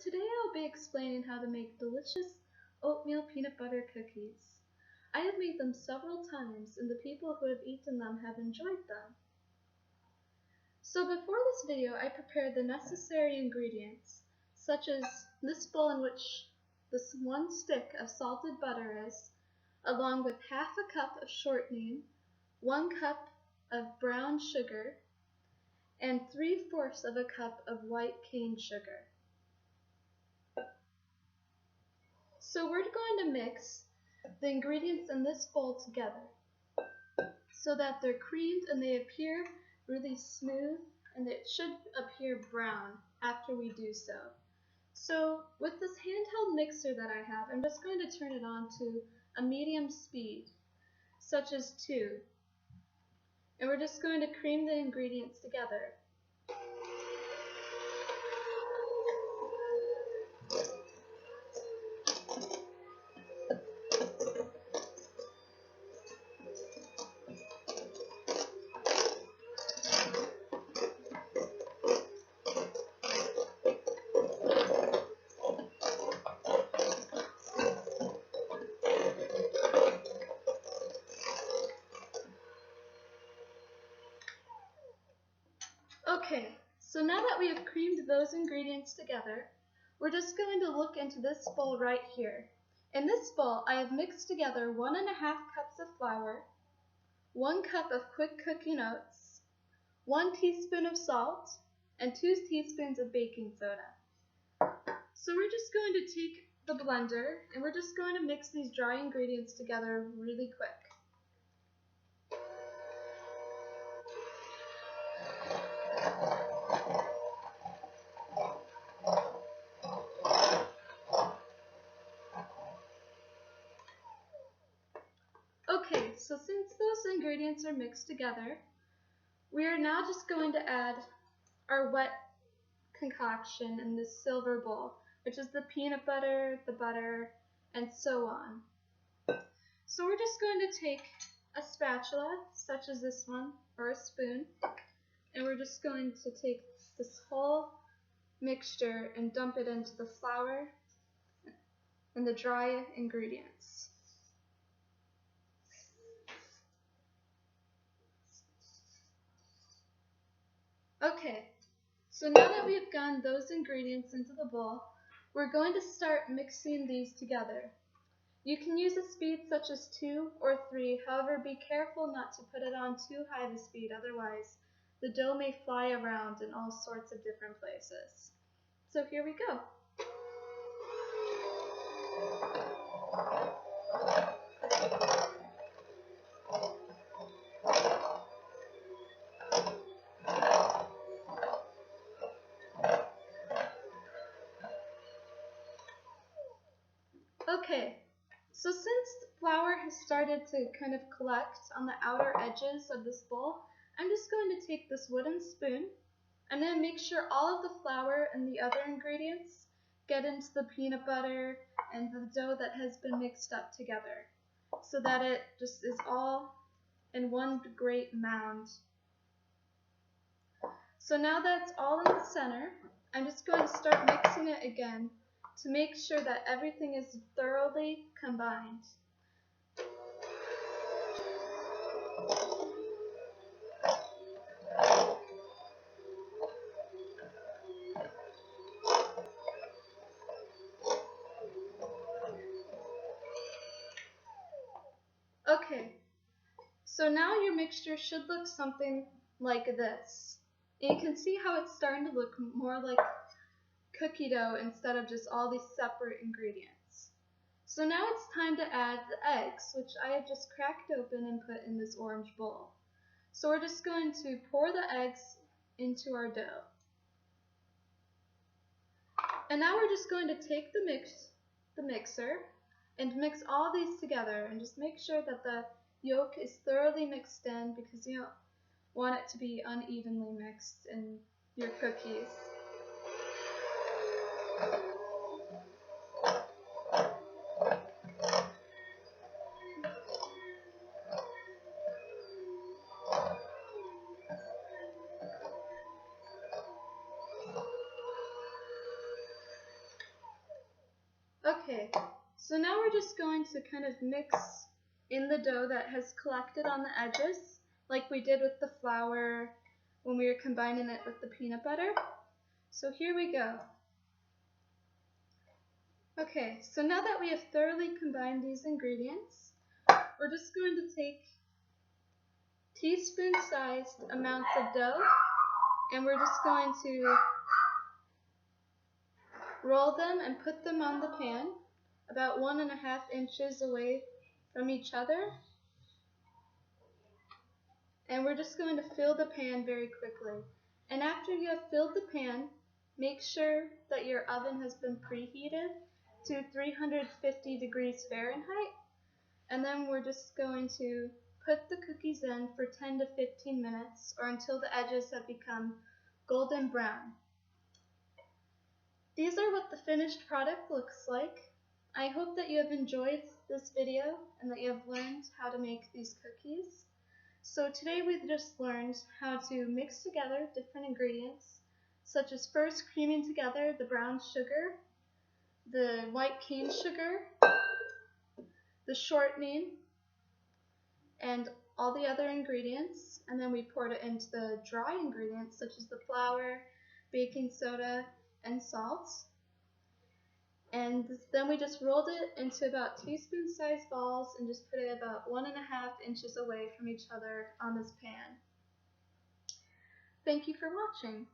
Today I'll be explaining how to make delicious oatmeal peanut butter cookies. I have made them several times and the people who have eaten them have enjoyed them. So before this video I prepared the necessary ingredients, such as this bowl in which this 1 stick of salted butter is, along with half a cup of shortening, 1 cup of brown sugar, and 3/4 of a cup of white cane sugar. So we're going to mix the ingredients in this bowl together so that they're creamed and they appear really smooth, and it should appear brown after we do so. So with this handheld mixer that I have, I'm just going to turn it on to a medium speed, such as 2. And we're just going to cream the ingredients together. Okay, so now that we have creamed those ingredients together, we're just going to look into this bowl right here. In this bowl, I have mixed together 1½ cups of flour, 1 cup of quick cooking oats, 1 teaspoon of salt, and 2 teaspoons of baking soda. So we're just going to take the blender and we're just going to mix these dry ingredients together really quick. Okay, so since those ingredients are mixed together, we are now just going to add our wet concoction in this silver bowl, which is the peanut butter, the butter, and so on. So we're just going to take a spatula, such as this one, or a spoon, and we're just going to take this whole mixture and dump it into the flour and the dry ingredients. Okay, so now that we have gotten those ingredients into the bowl, we're going to start mixing these together. You can use a speed such as 2 or 3, however be careful not to put it on too high of a speed, otherwise the dough may fly around in all sorts of different places. So here we go. Okay, so since the flour has started to kind of collect on the outer edges of this bowl, I'm just going to take this wooden spoon and then make sure all of the flour and the other ingredients get into the peanut butter and the dough that has been mixed up together, so that it just is all in one great mound. So now that it's all in the center, I'm just going to start mixing it again to make sure that everything is thoroughly combined. Okay, so now your mixture should look something like this. And you can see how it's starting to look more like cookie dough instead of just all these separate ingredients. So now it's time to add the eggs, which I have just cracked open and put in this orange bowl. So we're just going to pour the eggs into our dough. And now we're just going to take the mixer and mix all these together, and just make sure that the yolk is thoroughly mixed in, because you don't want it to be unevenly mixed in your cookies. Okay, so now we're just going to kind of mix in the dough that has collected on the edges, like we did with the flour when we were combining it with the peanut butter. So here we go. Okay, so now that we have thoroughly combined these ingredients, we're just going to take teaspoon-sized amounts of dough, and we're just going to roll them and put them on the pan about 1.5 inches away from each other. And we're just going to fill the pan very quickly. And after you have filled the pan, make sure that your oven has been preheated to 350 degrees Fahrenheit. And then we're just going to put the cookies in for 10 to 15 minutes or until the edges have become golden brown. These are what the finished product looks like. I hope that you have enjoyed this video and that you have learned how to make these cookies. So today we've just learned how to mix together different ingredients, such as first creaming together the brown sugar, the white cane sugar, the shortening, and all the other ingredients, and then we poured it into the dry ingredients such as the flour, baking soda, and salt. And then we just rolled it into about teaspoon-sized balls and just put it about 1.5 inches away from each other on this pan. Thank you for watching.